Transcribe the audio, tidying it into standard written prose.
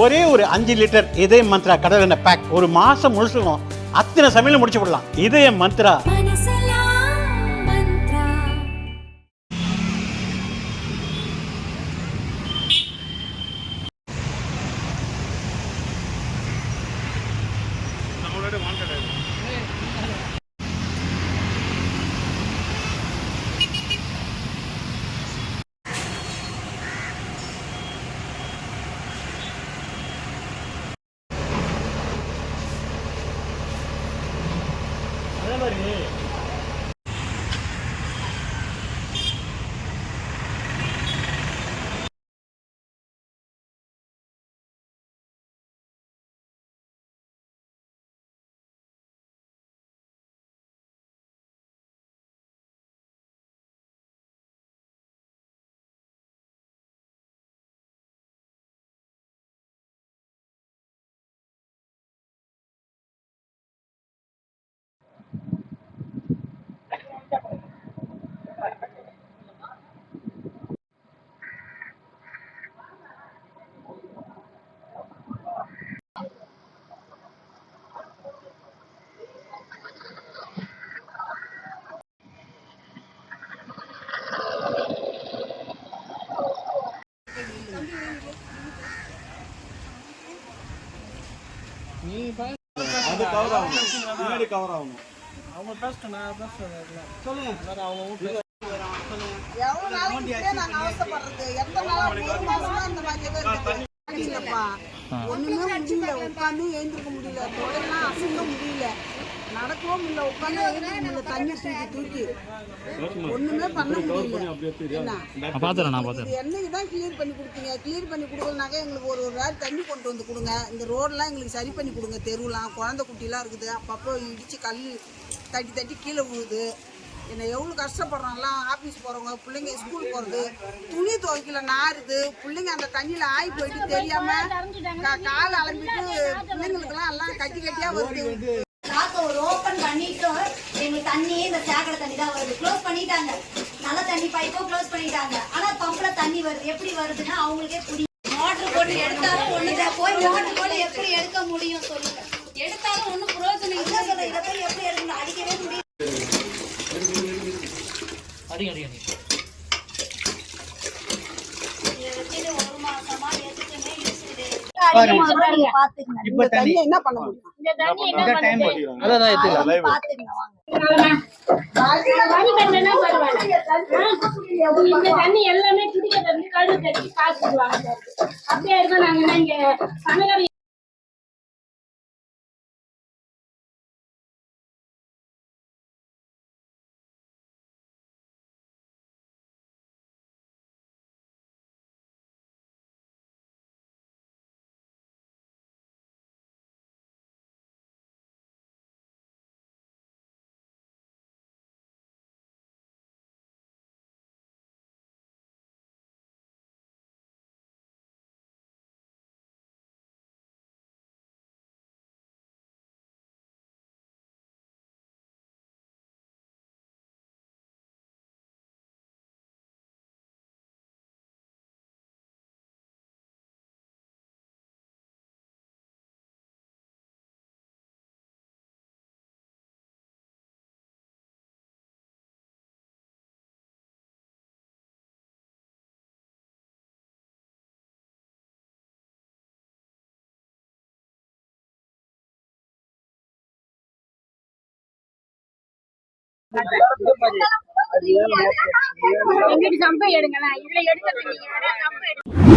ஒரே ஒரு 5 லிட்டர் இதய மந்த்ரா கடல் எண்ணெய் பேக் ஒரு மாசம் முழுசுக்கும் அத்தனை சமையல முடிச்சு விடலாம். இதய மந்த்ரா. அது கவர் ஆகணும், முன்னாடி கவர் ஆகணும். அவங்க பேசிட்டு நான் பேசுறேன். சொல்லுங்க சார், அவங்க வீட்டுல எவ்வளவு நாளைக்கு நாங்க அவசரப்படுறது? எத்தனை நாளா 3 மாசமா இந்த மாதிரி இருக்குப்பா. ஒண்ணுமே முடியல, உட்காந்து எழுந்திருக்க முடியல, தொடையெல்லாம் அசைக்க முடியல, நடக்கவும் இல்லை, உட்காந்து எழுந்திருக்க முடியல, தண்ணி தூக்கி ஒண்ணுமே பண்ண முடியல. என்னைக்கு தான் கிளியர் பண்ணி கொடுத்தீங்க? கிளியர் பண்ணி கொடுக்கலனாக்கா எங்களுக்கு ஒரு வேறு தண்ணி கொண்டு வந்து கொடுங்க. இந்த ரோடெலாம் எங்களுக்கு சரி பண்ணி கொடுங்க. தெருவெலாம் குழந்தை குட்டிலாம் இருக்குது, அப்பப்போ இடிச்சு கல் தட்டி தட்டி கீழே விழுது. என்ன எவ்வளோ கஷ்டப்படுறோம்லாம். ஆஃபீஸ் போகிறவங்க, பிள்ளைங்க ஸ்கூல் போகிறது, துணி துவைக்கல நாருது, பிள்ளைங்க அந்த தண்ணியில் ஆகி போயிட்டு தெரியாமல் கால் அலம்பிட்டு பிள்ளைங்களுக்கெல்லாம் எல்லாம் கட்டி கட்டியாக வருது. ஒரு ஓப்பன் பண்ணிட்டோம், எங்களுக்கு தண்ணி இந்த சேகர தண்ணி தான் வருது. க்ளோஸ் பண்ணிட்டாங்க, நல்ல தண்ணி பைப்பும் க்ளோஸ் பண்ணிட்டாங்க. ஆனால் பம்பில் தண்ணி வருது. எப்படி வருதுன்னா அவங்களுக்கே புரியும். மோட்டர் போட்டு எடுத்தாலும் ஒன்றுதான், போய் மோட்டர் போட்டு எப்படி எடுக்க முடியும் சொல்லுங்க? எடுத்தாலும் ஒன்றும் புரோஜனம் இல்லை. சொல்ல இதை போய் எப்படி எடுக்கணும்? அடிக்கவே முடியும். ஒரு மாசமா எதுக்குமே இருக்குது. என்ன பண்ண முடியும்? தண்ணி எல்லாமே குடிக்கிறது கழுவு கட்டி காசுவாங்க. அப்படியே இருக்கோம் நாங்க இங்க சமையல். எங்கிட்ட சம்பை எடுங்களா? இதுல எடுக்க